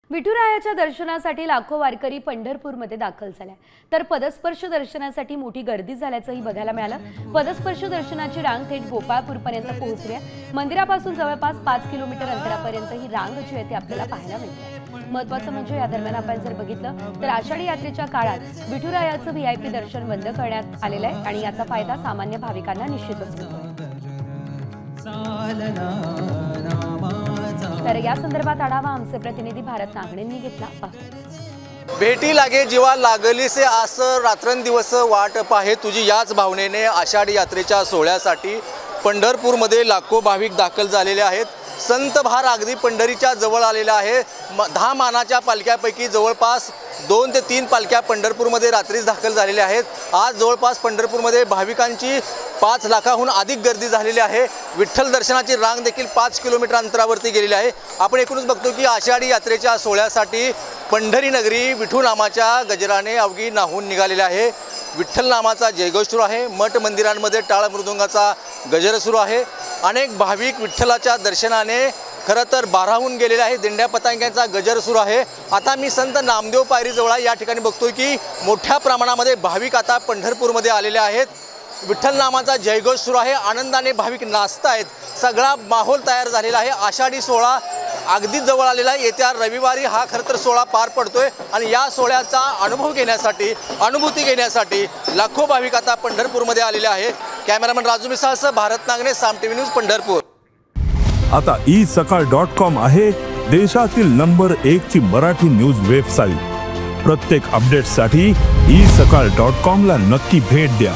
विठुरायाच्या दर्शनासाठी लाखो वारकरी पंढरपूरमध्ये दाखल झाले, तर पदस्पर्श दर्शनासाठी मोठी गर्दी झाल्याचंही बघायला मिळालं। पदस्पर्श दर्शनाची रांग थेट गोपाळपूरपर्यंत पोहोचली आहे। मंदिरापासून जवळपास 5 किलोमीटर अंतरापर्यंत ही रांग जी आहे ती आपल्याला पाहायला मिळते। महत्त्वाचं म्हणजे या दरम्यान आपण जर बघितलं तर आषाढी यात्रेच्या काळात विठुरायाचं VIP दर्शन बंद करण्यात आलेलं आहे आणि याचा फायदा सामान्य भाविकांना निश्चितच होतो। तर या संदर्भात आढावा आमचे प्रतिनिधी भारत नागणेंनी घेतला। भेटी लागे जीवा लागलीसे असं रात्रंदिवस वाट पाहे तुझी याच भावनेने आषाढी यात्रेच्या सोहळ्यासाठी पंढरपूरमध्ये लाखो भाविक दाखल झालेले आहेत। संत भार अगदी पंढरीच्या जवळ आलेला आहे। 10 मानाच्या पालख्यापैकी जवळपास 2 ते 3 पालख्या पंढरपूरमध्ये रात्रीच दाखल झालेल्या आहेत। आज जवळपास पंढरपूरमध्ये भाविकांची 5 लाखाहून अधिक गर्दी झालेली आहे। विठ्ठल दर्शनाची रांग देखील 5 किलोमीटर अंतरावरती गेलेली आहे। आपण एकूणच बघतो की आषाढी यात्रेच्या सोहळ्यासाठी पंढरी नगरी विठू नामाच्या गजराने अवघी नाहून निघालेली आहे। विठ्ठल नामाचा जयघोष सुरू आहे। मठ मंदिरांमध्ये टाळ मृदुंगाचा गजर सुरू आहे। अनेक भाविक विठ्ठलाच्या दर्शनाने खरं तर भारावून गेलेले आहे। दिंड्या पतांग्यांचा गजर सुरू आहे। आता मी संत नामदेव पायरीजवळ या ठिकाणी बघतोय की मोठ्या प्रमाणामध्ये भाविक आता पंढरपूरमध्ये आलेले आहेत। विठ्ठल नामाचा जयघोष सुरू आहे। आनंदाने भाविक नाचतायत। सगळा माहोल तयार झालेला आहे। आषाढी सोहळा अगदी जवळ आलेला आहे। येत्या रविवारी हा खरं तर सोहळा पार पडतोय आणि या सोहळ्याचा अनुभूती घेण्यासाठी लाखो भाविक आता पंढरपूरमध्ये आलेले आहेत। कॅमेरामन राजू मिसाळसह भारत नागणे, साम टीव्ही न्यूज, पंढरपूर। आता isakal.com आहे देशातील नंबर 1 ची मराठी न्यूज वेबसाईट। प्रत्येक अपडेटसाठी isakal.com ला नक्की भेट द्या।